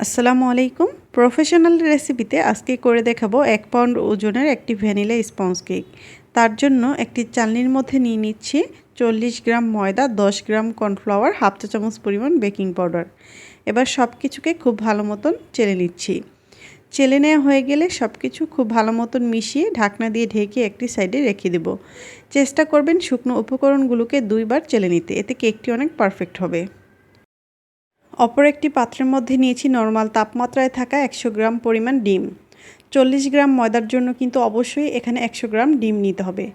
আসসালামু আলাইকুম। প্রফেশনাল রেসিপিতে আজকে করে দেখাবো 1 পাউন্ড ওজনের একটি ভ্যানিলা স্পঞ্জ কেক। তার জন্য একটি চালনির মধ্যে নিয়ে নিচ্ছি 40 গ্রাম ময়দা, 10 গ্রাম কর্নফ্লাওয়ার, হাফ চা চামচ পরিমাণ বেকিং পাউডার। এবার সব কিছুকে খুব ভালো মতন চেলে নিচ্ছি। চেলে নেওয়া হয়ে গেলে সব কিছু খুব ভালো মতন মিশিয়ে ঢাকনা দিয়ে ঢেকে একটি সাইডে রেখে দেব। চেষ্টা করবেন শুকনো উপকরণগুলোকে 2 বার চেলে নিতে, এতে কেকটি অনেক পারফেক্ট হবে। অপর একটি পাত্রের মধ্যে নিয়েছি নরমাল তাপমাত্রায় থাকা 100 গ্রাম পরিমাণ ডিম। 40 গ্রাম ময়দার জন্য কিন্তু অবশ্যই এখানে 100 গ্রাম ডিম নিতে হবে।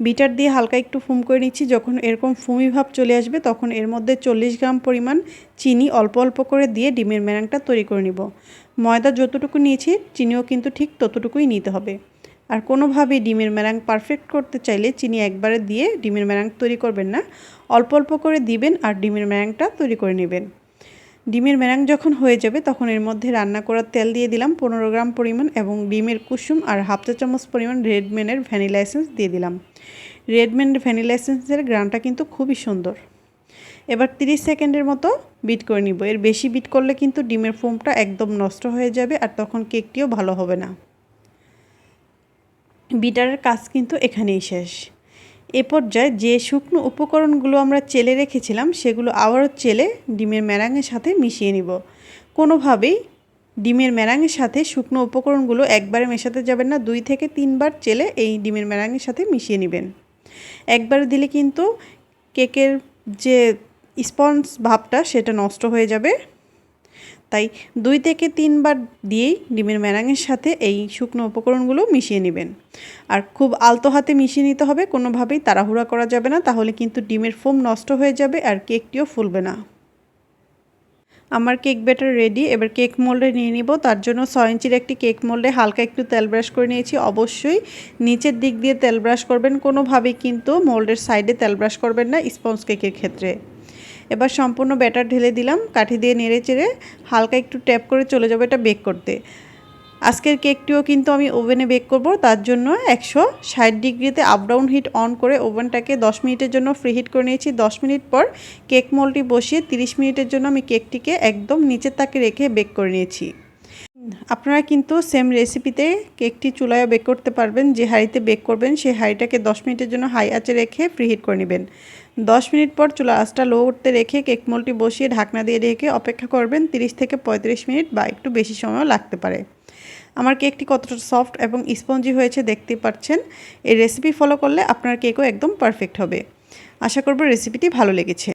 বিটার দিয়ে হালকা একটু ফুম করে নিচ্ছি। যখন এরকম ফুমি ভাব চলে আসবে তখন এর মধ্যে 40 গ্রাম পরিমাণ চিনি অল্প অল্প করে দিয়ে ডিমের ম্যারাংটা তৈরি করে নিব। ময়দা যতটুকু নিয়েছি চিনিও কিন্তু ঠিক ততটুকুই নিতে হবে। আর কোনোভাবেই ডিমের ম্যারাং পারফেক্ট করতে চাইলে চিনি একবারে দিয়ে ডিমের ম্যারাং তৈরি করবেন না, অল্প অল্প করে দিবেন আর ডিমের ম্যারাংটা তৈরি করে নেবেন। ডিমের ম্যারাং যখন হয়ে যাবে তখন এর মধ্যে রান্না করা তেল দিয়ে দিলাম 15 গ্রাম পরিমাণ এবং ডিমের কুসুম আর হাফ চা চামচ পরিমাণ রেডম্যানের ভ্যানিলা এসেন্স দিয়ে দিলাম। রেডম্যানের ভ্যানিলা এসেন্সের গ্রানটা কিন্তু খুবই সুন্দর। এবার 30 সেকেন্ডের মতো বিট করে নিব। এর বেশি বিট করলে কিন্তু ডিমের ফোমটা একদম নষ্ট হয়ে যাবে আর তখন কেকটিও ভালো হবে না। বিটারের কাজ কিন্তু এখানেই শেষ। এ পর্যায়ে যে শুকনো উপকরণগুলো আমরা চেলে রেখেছিলাম সেগুলো আবারও চেলে ডিমের ম্যারাঙের সাথে মিশিয়ে নিব। কোনোভাবেই ডিমের ম্যারাঙের সাথে শুকনো উপকরণগুলো একবারে মেশাতে যাবেন না, 2 থেকে 3 বার চেলে এই ডিমের ম্যারাঙের সাথে মিশিয়ে নেবেন। একবারে দিলে কিন্তু কেকের যে স্পঞ্জ ভাবটা সেটা নষ্ট হয়ে যাবে। তাই 2 থেকে 3 বার দিয়েই ডিমের ম্যারাঙের সাথে এই শুকনো উপকরণগুলো মিশিয়ে নেবেন। আর খুব আলতো হাতে মিশিয়ে নিতে হবে, কোনোভাবেই তাড়াহুড়া করা যাবে না, তাহলে কিন্তু ডিমের ফোম নষ্ট হয়ে যাবে আর কেকটিও ফুলবে না। আমার কেক ব্যাটার রেডি। এবার কেক মোল্ডে নিয়ে নিব। তার জন্য 6 ইঞ্চির একটি কেক মোল্ডে হালকা একটু তেল ব্রাশ করে নিয়েছি। অবশ্যই নিচের দিক দিয়ে তেল ব্রাশ করবেন, কোনোভাবেই কিন্তু মোল্ডের সাইডে তেল ব্রাশ করবেন না স্পঞ্জ কেকের ক্ষেত্রে। এবার সম্পূর্ণ ব্যাটার ঢেলে দিলাম, কাঠি দিয়ে নেড়ে চেড়ে হালকা একটু ট্যাপ করে চলে যাবো এটা বেক করতে। আজকের কেকটিও কিন্তু আমি ওভেনে বেক করব। তার জন্য 160 ডিগ্রিতে আপ ডাউন হিট অন করে ওভেনটাকে 10 মিনিটের জন্য ফ্রি হিট করে নিয়েছি। 10 মিনিট পর কেক মোল্ডটি বসিয়ে 30 মিনিটের জন্য আমি কেকটিকে একদম নিচের তাকে রেখে বেক করে নিয়েছি। আপনারা কিন্তু সেম রেসিপিতে কেকটি চুলায় বেক করতে পারবেন। যে হাঁড়িতে বেক করবেন সেই হাঁড়িটাকে 10 মিনিটের জন্য হাই আঁচে রেখে প্রি হিট করে নেবেন। 10 মিনিট পর চুলা আঁচটা লো করতে রেখে কেক মোল্ডটি বসিয়ে ঢাকনা দিয়ে রেখে অপেক্ষা করবেন 30 থেকে 35 মিনিট বা একটু বেশি সময়ও লাগতে পারে। আমার কেকটি কতটা সফট এবং স্পঞ্জি হয়েছে দেখতে পাচ্ছেন। এই রেসিপি ফলো করলে আপনার কেকও একদম পারফেক্ট হবে। আশা করব রেসিপিটি ভালো লেগেছে।